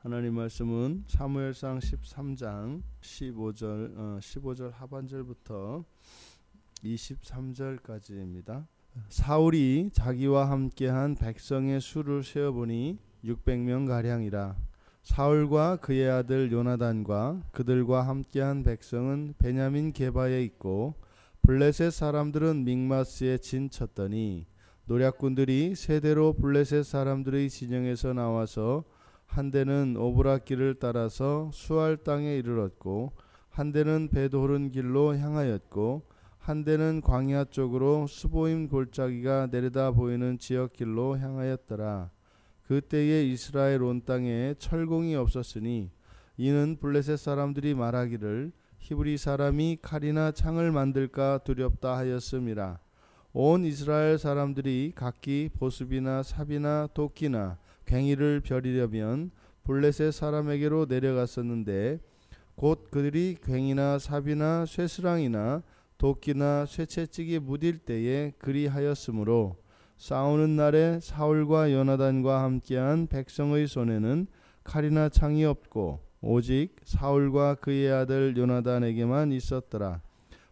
하나님 말씀은 사무엘상 13장 15절 하반절부터 23절까지입니다. 사울이 자기와 함께한 백성의 수를 세어보니 600명 가량이라. 사울과 그의 아들 요나단과 그들과 함께한 백성은 베냐민 게바에 있고 블레셋 사람들은 믹마스에 진쳤더니 노략군들이 세대로 블레셋 사람들의 진영에서 나와서 한 대는 오브라 길을 따라서 수알 땅에 이르렀고 한 대는 벳호른 길로 향하였고 한 대는 광야 쪽으로 스보임 골짜기가 내려다 보이는 지역 길로 향하였더라. 그때에 이스라엘 온 땅에 철공이 없었으니 이는 블레셋 사람들이 말하기를 히브리 사람이 칼이나 창을 만들까 두렵다 하였음이라. 온 이스라엘 사람들이 각기 보습이나 삽이나 도끼나 괭이를 벼리려면 블레셋 사람에게로 내려갔었는데 곧 그들이 괭이나 삽이나 쇠스랑이나 도끼나 쇠채찍이 무딜 때에 그리하였으므로 싸우는 날에 사울과 요나단과 함께한 백성의 손에는 칼이나 창이 없고 오직 사울과 그의 아들 요나단에게만 있었더라.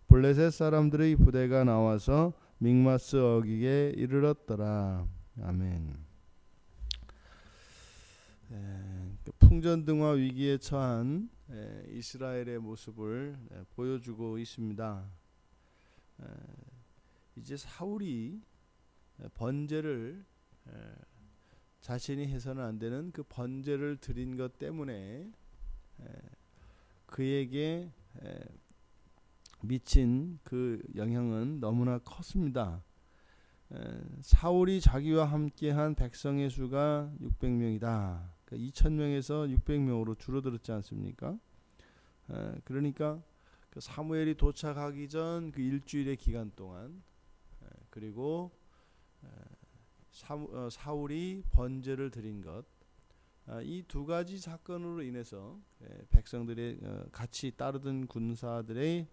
블레셋 사람들의 부대가 나와서 믹마스 어귀에 이르렀더라. 아멘. 풍전등화 위기에 처한 이스라엘의 모습을 보여주고 있습니다. 이제 사울이 번제를 자신이 해서는 안 되는 그 번제를 드린 것 때문에 그에게 미친 그 영향은 너무나 컸습니다. 사울이 자기와 함께한 백성의 수가 600명이다. 2000명에서 600명으로 줄어들었지 않습니까? 그러니까 그 사무엘이 도착하기 전 그 일주일의 기간 동안 그리고 사울이 번제를 드린 것, 이 두 가지 사건으로 인해서 백성들의 같이 따르던 군사들의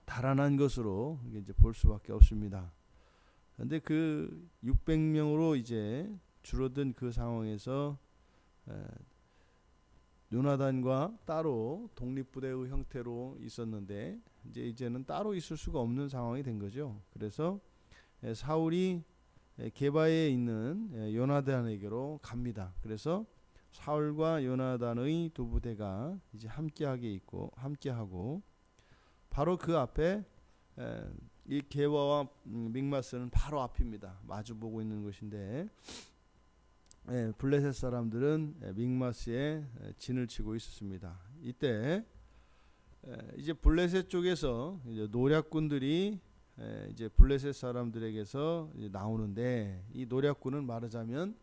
달아난 것으로 이제 볼 수밖에 없습니다. 그런데 그 600명으로 이제 줄어든 그 상황에서 요나단과 따로 독립부대의 형태로 있었는데 이제는 따로 있을 수가 없는 상황이 된 거죠. 그래서 사울이 게바에 있는 요나단에게로 갑니다. 그래서 사울과 요나단의 두 부대가 이제 함께하고 바로 그 앞에 이 게바와 믹마스는 바로 앞입니다. 마주보고 있는 것인데 블레셋 사람들은 믹마스에 진을 치고 있었습니다. 이때 이제 블레셋 쪽에서 이제 노략군들이 이제 블레셋 사람들에게서 이제 나오는데, 이 노략군은 말하자면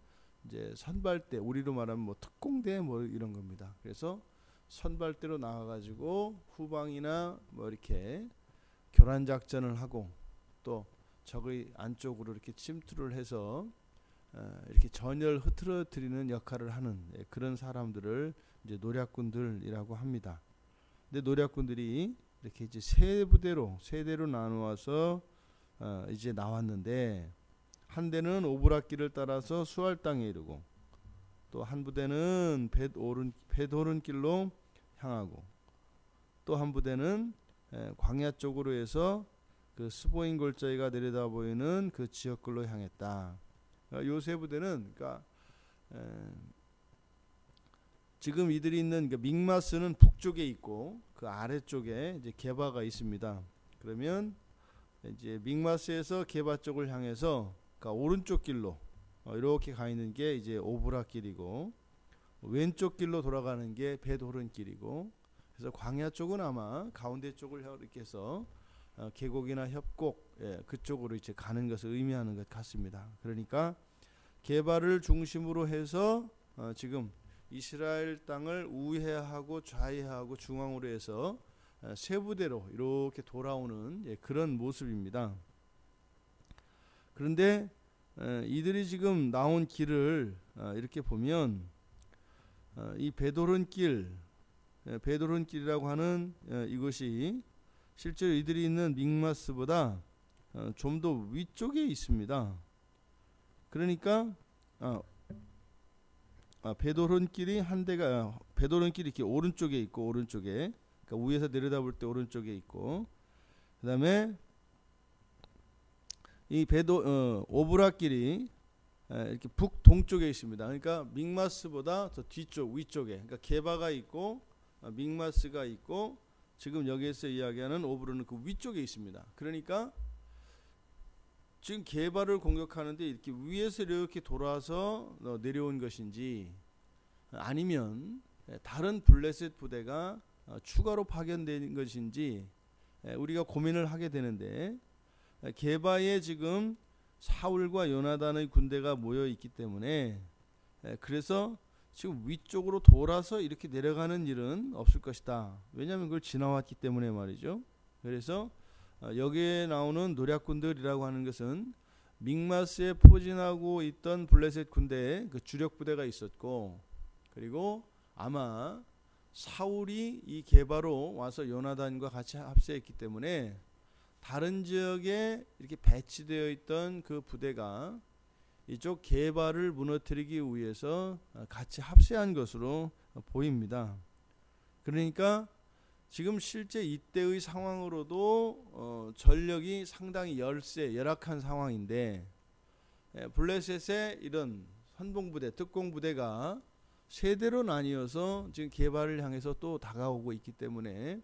이제 선발대, 우리로 말하면 뭐 특공대 뭐 이런 겁니다. 그래서 선발대로 나와가지고 후방이나 뭐 이렇게 교란 작전을 하고 또 적의 안쪽으로 이렇게 침투를 해서 이렇게 전열을 흐트러뜨리는 역할을 하는 그런 사람들을 이제 노략군들이라고 합니다. 근데 노략군들이 이렇게 이제 세대로 나누어서 이제 나왔는데, 한 대는 오브라 길을 따라서 수알 땅에 이르고 또 한 부대는 벳호른 길로 향하고 또 한 부대는 광야 쪽으로 해서 그 스보임 골짜기가 내려다 보이는 그 지역길로 향했다. 요 세 부대는 그러니까 지금 이들이 있는 그 믹마스는 북쪽에 있고 그 아래쪽에 이제 게바가 있습니다. 그러면 이제 믹마스에서 게바 쪽을 향해서 그러니까 오른쪽 길로 이렇게 가 있는 게 이제 오브라 길이고, 왼쪽 길로 돌아가는 게 벳호른 길이고, 그래서 광야 쪽은 아마 가운데 쪽을 이렇게 해서 계곡이나 협곡 그쪽으로 이제 가는 것을 의미하는 것 같습니다. 그러니까 게바를 중심으로 해서 지금 이스라엘 땅을 우회하고 좌회하고 중앙으로 해서 세 부대로 이렇게 돌아오는 그런 모습입니다. 그런데 이들이 지금 나온 길을 이렇게 보면 이 벳호른 길이라고 하는 이것이 실제로 이들이 있는 믹마스보다 좀 더 위쪽에 있습니다. 그러니까 배도론길이 한 대가 배도론길이 이렇게 오른쪽에 있고 오른쪽에 그러니까 위에서 내려다볼 때 오른쪽에 있고 그다음에 이 오브라길이 이렇게 북동쪽에 있습니다. 그러니까 믹마스보다 더 뒤쪽 위쪽에 그러니까 게바가 있고 믹마스가 있고 지금 여기에서 이야기하는 오브르는 그 위쪽에 있습니다. 그러니까 지금 게바를 공격하는데 이렇게 위에서 이렇게 돌아서 내려온 것인지 아니면 다른 블레셋 부대가 추가로 파견된 것인지 우리가 고민을 하게 되는데 게바에 지금 사울과 요나단의 군대가 모여 있기 때문에 그래서 지금 위쪽으로 돌아서 이렇게 내려가는 일은 없을 것이다. 왜냐하면 그걸 지나왔기 때문에 말이죠. 그래서 여기에 나오는 노략군들이라고 하는 것은 믹마스에 포진하고 있던 블레셋 군대의 그 주력 부대가 있었고 그리고 아마 사울이 이 게바로 와서 요나단과 같이 합세했기 때문에 다른 지역에 이렇게 배치되어 있던 그 부대가 이쪽 게바를 무너뜨리기 위해서 같이 합세한 것으로 보입니다. 그러니까 지금 실제 이때의 상황으로도 전력이 상당히 열악한 상황인데 블레셋의 이런 선봉부대, 특공부대가 세대로 나뉘어서 지금 게바를 향해서 또 다가오고 있기 때문에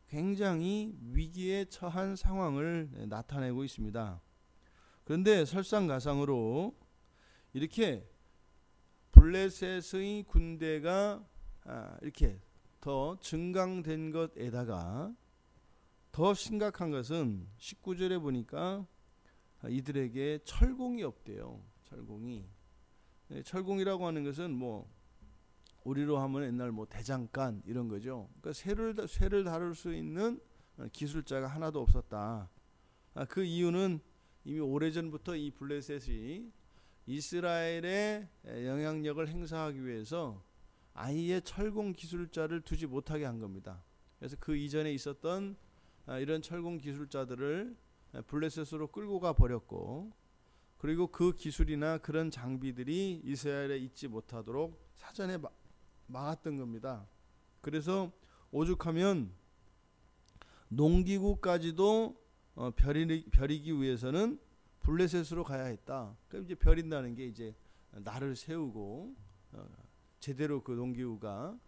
굉장히 위기에 처한 상황을 나타내고 있습니다. 그런데 설상가상으로 이렇게 블레셋의 군대가 이렇게 더 증강된 것에다가 더 심각한 것은 19절에 보니까 이들에게 철공이 없대요. 철공이라고 하는 것은 뭐 우리로 하면 옛날 뭐 대장간 이런 거죠. 그러니까 쇠를 다룰 수 있는 기술자가 하나도 없었다. 그 이유는 이미 오래전부터 이 블레셋이 이스라엘의 영향력을 행사하기 위해서 아예 철공 기술자를 두지 못하게 한 겁니다. 그래서 그 이전에 있었던 이런 철공 기술자들을 블레셋으로 끌고 가 버렸고 그리고 그 기술이나 그런 장비들이 이스라엘에 있지 못하도록 사전에 막았던 겁니다. 그래서 오죽하면 농기구까지도 벼리기 위해서는 블레셋으로 가야 했다. 그럼 이제 벼린다는 게 이제 날을 세우고 제대로 그 농기구가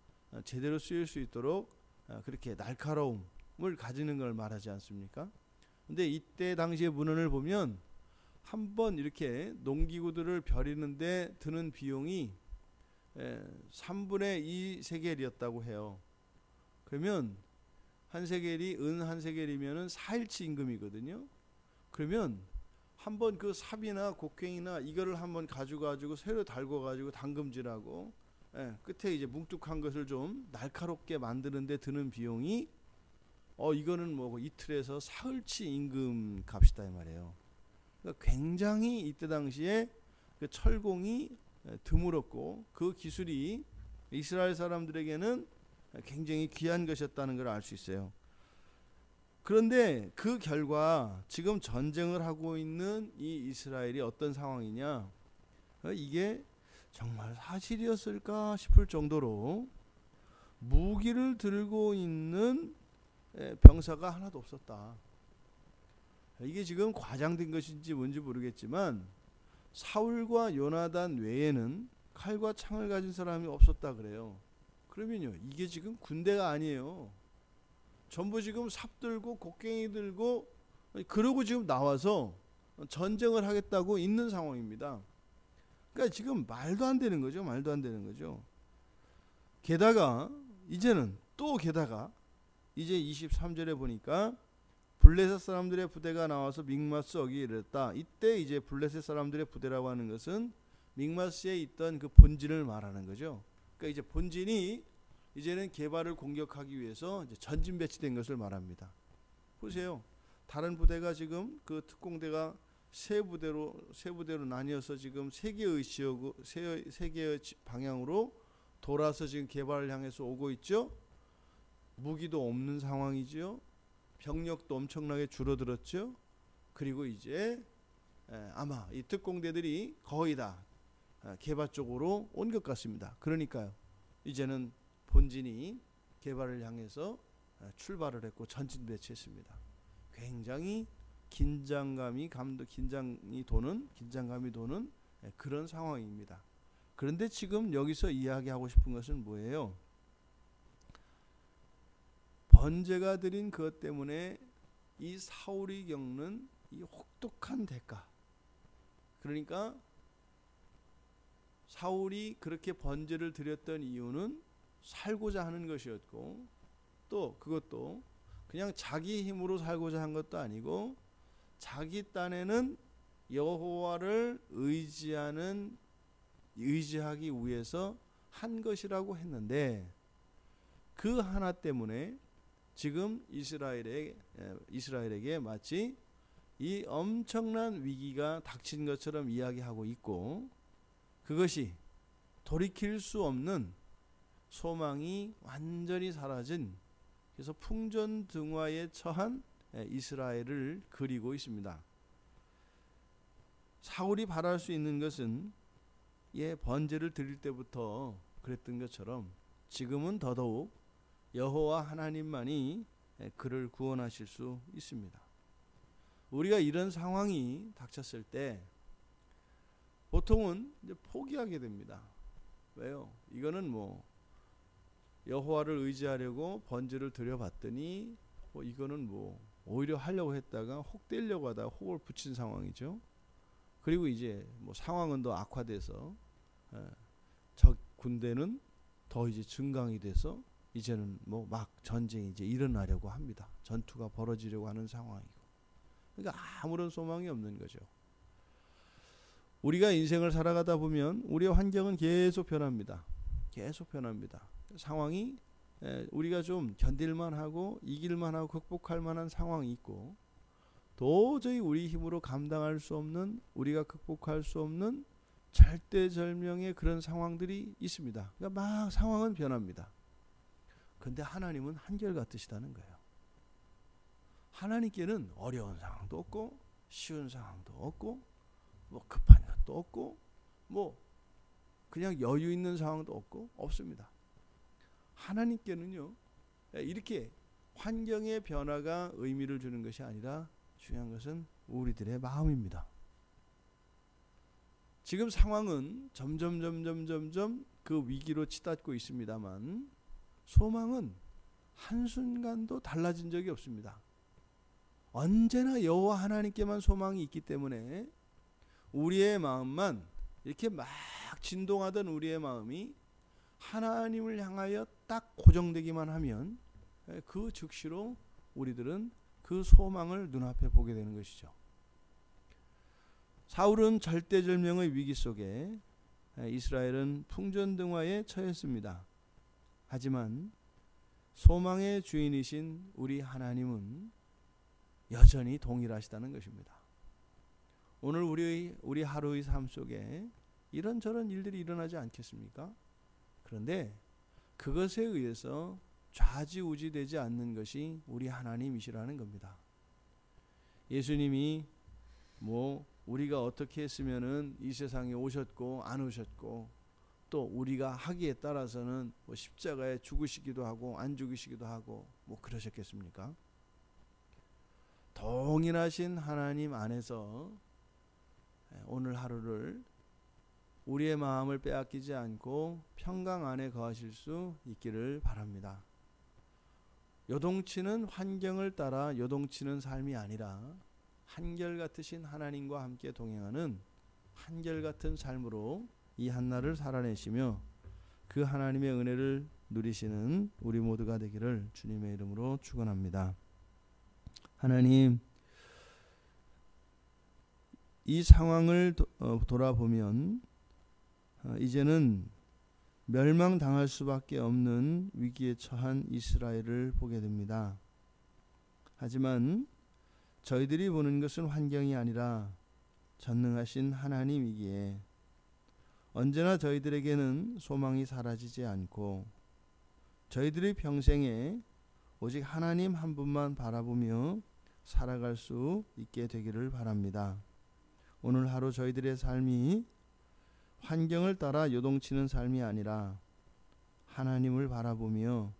제대로 쓰일 수 있도록 그렇게 날카로움을 가지는 걸 말하지 않습니까? 근데 이때 당시의 문헌을 보면 한번 이렇게 농기구들을 벼리는데 드는 비용이 3분의 2 세겔이었다고 해요. 그러면 한 세겔이 한 세겔이면은 4일치 임금이거든요. 그러면 한번 그 삽이나 곡괭이나 이거를 한번 가지고 새로 달궈 가지고 당금질하고 끝에 이제 뭉툭한 것을 좀 날카롭게 만드는데 드는 비용이 이거는 뭐 이틀에서 사흘치 임금 값이다 이 말이에요. 그러니까 굉장히 이때 당시에 그 철공이 드물었고 그 기술이 이스라엘 사람들에게는 굉장히 귀한 것이었다는 걸 알 수 있어요. 그런데 그 결과 지금 전쟁을 하고 있는 이 이스라엘이 어떤 상황이냐? 이게 정말 사실이었을까 싶을 정도로 무기를 들고 있는 병사가 하나도 없었다. 이게 지금 과장된 것인지 뭔지 모르겠지만 사울과 요나단 외에는 칼과 창을 가진 사람이 없었다 그래요. 그러면요, 이게 지금 군대가 아니에요. 전부 지금 삽 들고 곡괭이 들고 그러고 지금 나와서 전쟁을 하겠다고 있는 상황입니다. 그러니까 지금 말도 안 되는 거죠. 게다가 이제 23절에 보니까 블레셋 사람들의 부대가 나와서 믹마스 어기에 이르렀다. 이때 이제 블레셋 사람들의 부대라고 하는 것은 믹마스에 있던 그 본진을 말하는 거죠. 그러니까 이제 본진이 이제는 게바를 공격하기 위해서 이제 전진 배치된 것을 말합니다. 보세요. 다른 부대가 지금 그 특공대가 세 부대로 나뉘어서 지금 세 개의 방향으로 돌아서 지금 게바를 향해서 오고 있죠. 무기도 없는 상황이죠. 병력도 엄청나게 줄어들었죠. 그리고 이제 아마 이 특공대들이 거의 다 개바 쪽으로 온 것 같습니다. 그러니까요, 이제는 본진이 개바를 향해서 출발을 했고 전진 배치했습니다. 굉장히 긴장감이 도는 그런 상황입니다. 그런데 지금 여기서 이야기하고 싶은 것은 뭐예요? 번제가 드린 그것 때문에 이 사울이 겪는 이 혹독한 대가, 그러니까 사울이 그렇게 번제를 드렸던 이유는 살고자 하는 것이었고, 또 그것도 그냥 자기 힘으로 살고자 한 것도 아니고 자기 딴에는 여호와를 의지하기 위해서 한 것이라고 했는데, 그 하나 때문에 지금 이스라엘에게 마치 이 엄청난 위기가 닥친 것처럼 이야기하고 있고, 그것이 돌이킬 수 없는 소망이 완전히 사라진, 그래서 풍전등화에 처한 이스라엘을 그리고 있습니다. 사울이 바랄 수 있는 것은 번제를 드릴 때부터 그랬던 것처럼 지금은 더더욱 여호와 하나님만이 그를 구원하실 수 있습니다. 우리가 이런 상황이 닥쳤을 때 보통은 이제 포기하게 됩니다. 왜요? 이거는 여호와를 의지하려고 번제를 드려봤더니 이거는 오히려 하려고 했다가 혹되려고 하다가 혹을 붙인 상황이죠. 그리고 이제 상황은 더 악화돼서 적 군대는 더 이제 증강이 돼서 이제는 막 전쟁이 이제 일어나려고 합니다. 전투가 벌어지려고 하는 상황이고, 그러니까 아무런 소망이 없는 거죠. 우리가 인생을 살아가다 보면 우리의 환경은 계속 변합니다. 계속 변합니다. 상황이 우리가 좀 견딜만 하고 이길만 하고 극복할 만한 상황이 있고, 도저히 우리 힘으로 감당할 수 없는, 우리가 극복할 수 없는 절대절명의 그런 상황들이 있습니다. 그러니까 막 상황은 변합니다. 그런데 하나님은 한결같으시다는 거예요. 하나님께는 어려운 상황도 없고 쉬운 상황도 없고 급한 것도 없고 그냥 여유 있는 상황도 없습니다. 하나님께는요, 이렇게 환경의 변화가 의미를 주는 것이 아니라 중요한 것은 우리들의 마음입니다. 지금 상황은 점점 그 위기로 치닫고 있습니다만, 소망은 한순간도 달라진 적이 없습니다. 언제나 여호와 하나님께만 소망이 있기 때문에 우리의 마음만 이렇게 막 진동하던 우리의 마음이 하나님을 향하여 딱 고정되기만 하면 그 즉시로 우리들은 그 소망을 눈앞에 보게 되는 것이죠. 사울은 절대절명의 위기 속에, 이스라엘은 풍전등화에 처했습니다. 하지만 소망의 주인이신 우리 하나님은 여전히 동일하시다는 것입니다. 오늘 우리 하루의 삶 속에 이런저런 일들이 일어나지 않겠습니까? 그런데 그것에 의해서 좌지우지되지 않는 것이 우리 하나님이시라는 겁니다. 예수님이 우리가 어떻게 했으면은 이 세상에 오셨고 안 오셨고, 또 우리가 하기에 따라서는 십자가에 죽으시기도 하고 안 죽으시기도 하고 그러셨겠습니까? 동일하신 하나님 안에서 오늘 하루를 우리의 마음을 빼앗기지 않고 평강 안에 거하실 수 있기를 바랍니다. 요동치는 환경을 따라 요동치는 삶이 아니라 한결같으신 하나님과 함께 동행하는 한결같은 삶으로 이 한날을 살아내시며 그 하나님의 은혜를 누리시는 우리 모두가 되기를 주님의 이름으로 축원합니다. 하나님, 이 상황을 돌아보면 이제는 멸망당할 수밖에 없는 위기에 처한 이스라엘을 보게 됩니다. 하지만 저희들이 보는 것은 환경이 아니라 전능하신 하나님이기에 언제나 저희들에게는 소망이 사라지지 않고 저희들의 평생에 오직 하나님 한 분만 바라보며 살아갈 수 있게 되기를 바랍니다. 오늘 하루 저희들의 삶이 환경을 따라 요동치는 삶이 아니라 하나님을 바라보며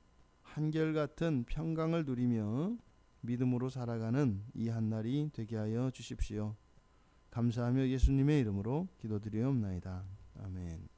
한결같은 평강을 누리며 믿음으로 살아가는 이 한날이 되게 하여 주십시오. 감사하며 예수님의 이름으로 기도드리옵나이다. 아멘.